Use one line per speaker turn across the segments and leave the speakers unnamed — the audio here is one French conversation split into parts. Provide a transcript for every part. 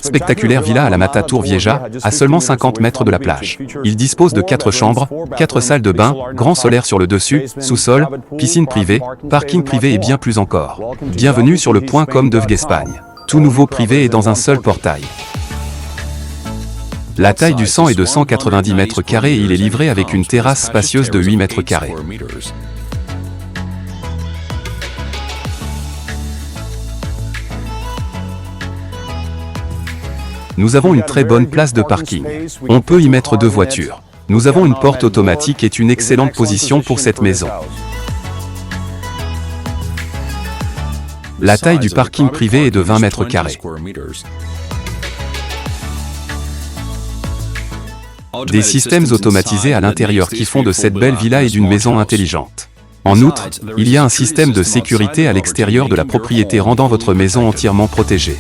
spectaculaire villa à la Mata Tour Vieja, à seulement 50 mètres de la plage. Il dispose de 4 chambres, 4 salles de bain, grand solaire sur le dessus, sous-sol, piscine privée, parking privé et bien plus encore. Bienvenue sur le point com de Vgespagne. Tout nouveau privé et dans un seul portail. La taille du 100 est de 190 mètres carrés et il est livré avec une terrasse spacieuse de 8 mètres carrés. Nous avons une très bonne place de parking. On peut y mettre 2 voitures. Nous avons une porte automatique et une excellente position pour cette maison. La taille du parking privé est de 20 mètres carrés. Des systèmes automatisés à l'intérieur qui font de cette belle villa et d'une maison intelligente. En outre, il y a un système de sécurité à l'extérieur de la propriété rendant votre maison entièrement protégée.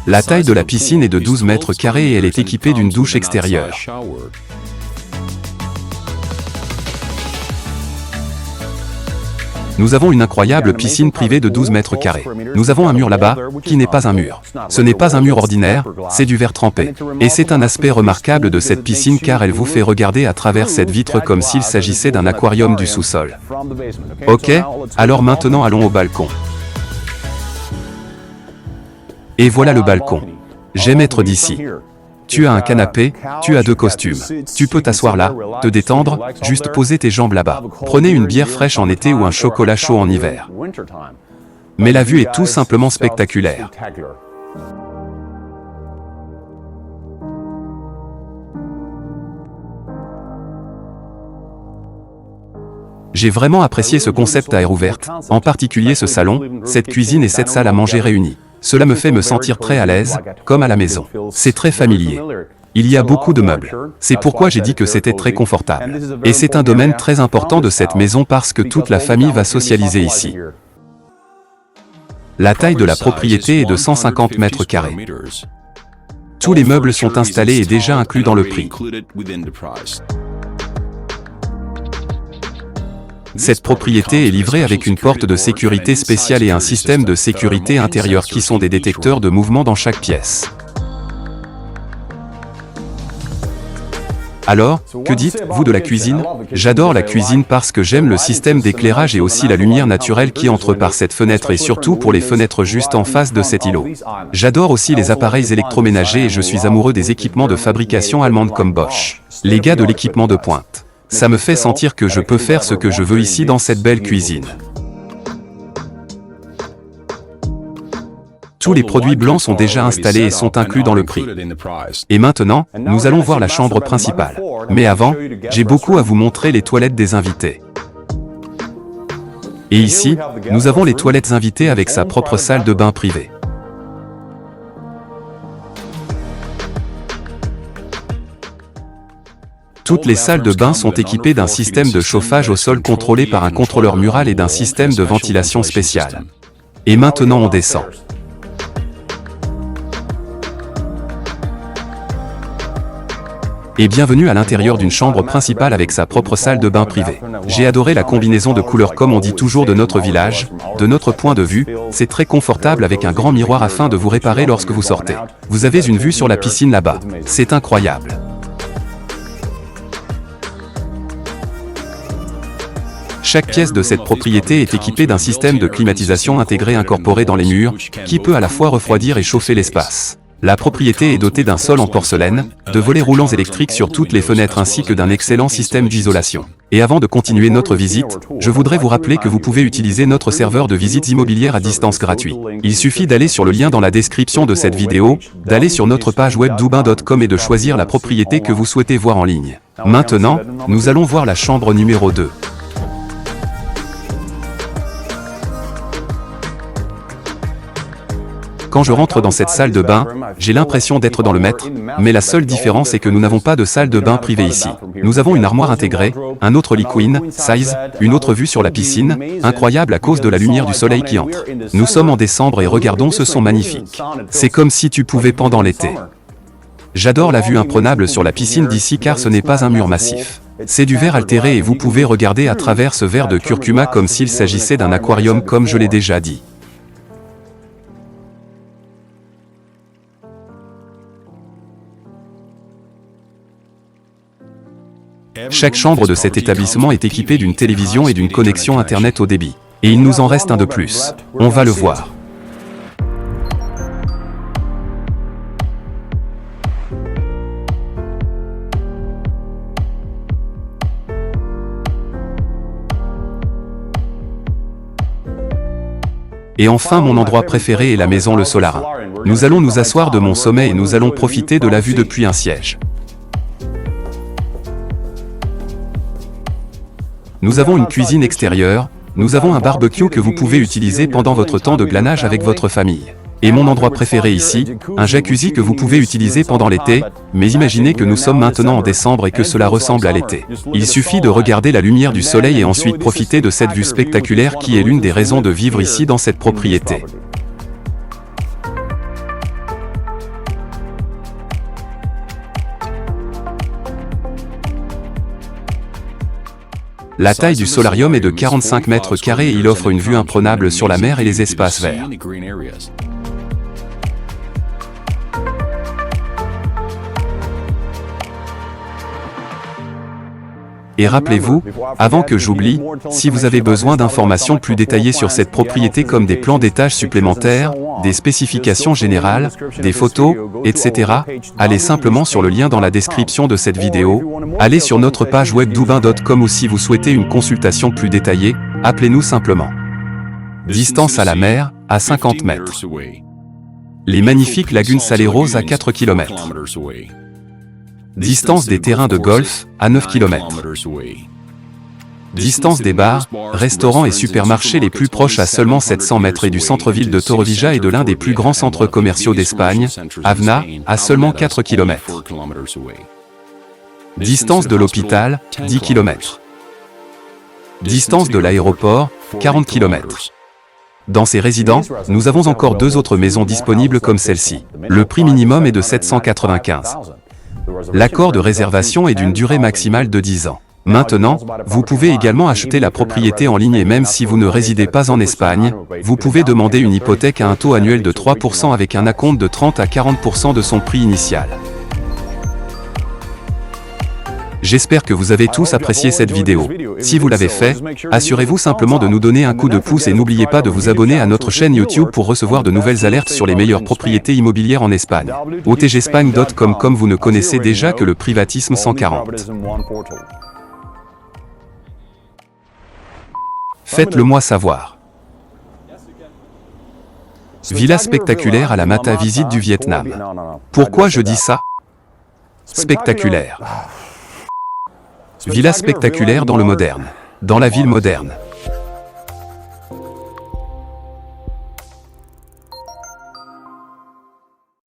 La taille de la piscine est de 12 mètres carrés et elle est équipée d'une douche extérieure. Nous avons une incroyable piscine privée de 12 mètres carrés. Nous avons un mur là-bas, qui n'est pas un mur. Ce n'est pas un mur ordinaire, c'est du verre trempé. Et c'est un aspect remarquable de cette piscine car elle vous fait regarder à travers cette vitre comme s'il s'agissait d'un aquarium du sous-sol. Ok, alors maintenant allons au balcon. Et voilà le balcon. J'aime être d'ici. Tu as un canapé, tu as 2 costumes. Tu peux t'asseoir là, te détendre, juste poser tes jambes là-bas. Prenez une bière fraîche en été ou un chocolat chaud en hiver. Mais la vue est tout simplement spectaculaire. J'ai vraiment apprécié ce concept à air ouverte, en particulier ce salon, cette cuisine et cette salle à manger réunies. Cela me fait me sentir très à l'aise, comme à la maison. C'est très familier. Il y a beaucoup de meubles. C'est pourquoi j'ai dit que c'était très confortable. Et c'est un domaine très important de cette maison parce que toute la famille va socialiser ici. La taille de la propriété est de 150 mètres carrés. Tous les meubles sont installés et déjà inclus dans le prix. Cette propriété est livrée avec une porte de sécurité spéciale et un système de sécurité intérieure qui sont des détecteurs de mouvement dans chaque pièce. Alors, que dites-vous de la cuisine? J'adore la cuisine parce que j'aime le système d'éclairage et aussi la lumière naturelle qui entre par cette fenêtre et surtout pour les fenêtres juste en face de cet îlot. J'adore aussi les appareils électroménagers et je suis amoureux des équipements de fabrication allemande comme Bosch. Les gars de l'équipement de pointe. Ça me fait sentir que je peux faire ce que je veux ici dans cette belle cuisine. Tous les produits blancs sont déjà installés et sont inclus dans le prix. Et maintenant, nous allons voir la chambre principale. Mais avant, j'ai beaucoup à vous montrer les toilettes des invités. Et ici, nous avons les toilettes invitées avec sa propre salle de bain privée. Toutes les salles de bain sont équipées d'un système de chauffage au sol contrôlé par un contrôleur mural et d'un système de ventilation spécial. Et maintenant on descend. Et bienvenue à l'intérieur d'une chambre principale avec sa propre salle de bain privée. J'ai adoré la combinaison de couleurs comme on dit toujours de notre village, de notre point de vue, c'est très confortable avec un grand miroir afin de vous réparer lorsque vous sortez. Vous avez une vue sur la piscine là-bas, c'est incroyable. Chaque pièce de cette propriété est équipée d'un système de climatisation intégré incorporé dans les murs, qui peut à la fois refroidir et chauffer l'espace. La propriété est dotée d'un sol en porcelaine, de volets roulants électriques sur toutes les fenêtres ainsi que d'un excellent système d'isolation. Et avant de continuer notre visite, je voudrais vous rappeler que vous pouvez utiliser notre serveur de visites immobilières à distance gratuit. Il suffit d'aller sur le lien dans la description de cette vidéo, d'aller sur notre page web doubin.com et de choisir la propriété que vous souhaitez voir en ligne. Maintenant, nous allons voir la chambre numéro 2. Quand je rentre dans cette salle de bain, j'ai l'impression d'être dans le maître, mais la seule différence est que nous n'avons pas de salle de bain privée ici. Nous avons une armoire intégrée, un autre lit queen size, une autre vue sur la piscine, incroyable à cause de la lumière du soleil qui entre. Nous sommes en décembre et regardons, ce sont magnifiques. C'est comme si tu pouvais pendant l'été. J'adore la vue imprenable sur la piscine d'ici car ce n'est pas un mur massif. C'est du verre altéré et vous pouvez regarder à travers ce verre de curcuma comme s'il s'agissait d'un aquarium comme je l'ai déjà dit. Chaque chambre de cet établissement est équipée d'une télévision et d'une connexion Internet haut débit. Et il nous en reste un de plus. On va le voir. Et enfin mon endroit préféré est la maison Le Solarin. Nous allons nous asseoir de mon sommet et nous allons profiter de la vue depuis un siège. Nous avons une cuisine extérieure, nous avons un barbecue que vous pouvez utiliser pendant votre temps de glanage avec votre famille. Et mon endroit préféré ici, un jacuzzi que vous pouvez utiliser pendant l'été, mais imaginez que nous sommes maintenant en décembre et que cela ressemble à l'été. Il suffit de regarder la lumière du soleil et ensuite profiter de cette vue spectaculaire qui est l'une des raisons de vivre ici dans cette propriété. La taille du solarium est de 45 mètres carrés et il offre une vue imprenable sur la mer et les espaces verts. Et rappelez-vous, avant que j'oublie, si vous avez besoin d'informations plus détaillées sur cette propriété comme des plans d'étage supplémentaires, des spécifications générales, des photos, etc., allez simplement sur le lien dans la description de cette vidéo, allez sur notre page web doubin.com ou si vous souhaitez une consultation plus détaillée, appelez-nous simplement. Distance à la mer, à 50 mètres. Les magnifiques lagunes salées roses à 4 km. Distance des terrains de golf, à 9 km. Distance des bars, restaurants et supermarchés les plus proches à seulement 700 mètres et du centre-ville de Torrevieja et de l'un des plus grands centres commerciaux d'Espagne, Avna, à seulement 4 km. Distance de l'hôpital, 10 km. Distance de l'aéroport, 40 km. Dans ces résidences, nous avons encore 2 autres maisons disponibles comme celle-ci. Le prix minimum est de 795. L'accord de réservation est d'une durée maximale de 10 ans. Maintenant, vous pouvez également acheter la propriété en ligne et même si vous ne résidez pas en Espagne, vous pouvez demander une hypothèque à un taux annuel de 3% avec un acompte de 30 à 40% de son prix initial. J'espère que vous avez tous apprécié cette vidéo. Si vous l'avez fait, assurez-vous simplement de nous donner un coup de pouce et n'oubliez pas de vous abonner à notre chaîne YouTube pour recevoir de nouvelles alertes sur les meilleures propriétés immobilières en Espagne. otgespagne.com comme vous ne connaissez déjà que le privatisme 140. Faites-le moi savoir. Villa spectaculaire à la Mata visite du Vietnam. Pourquoi je dis ça? Spectaculaire. Villa spectaculaire dans le moderne. Dans la ville moderne.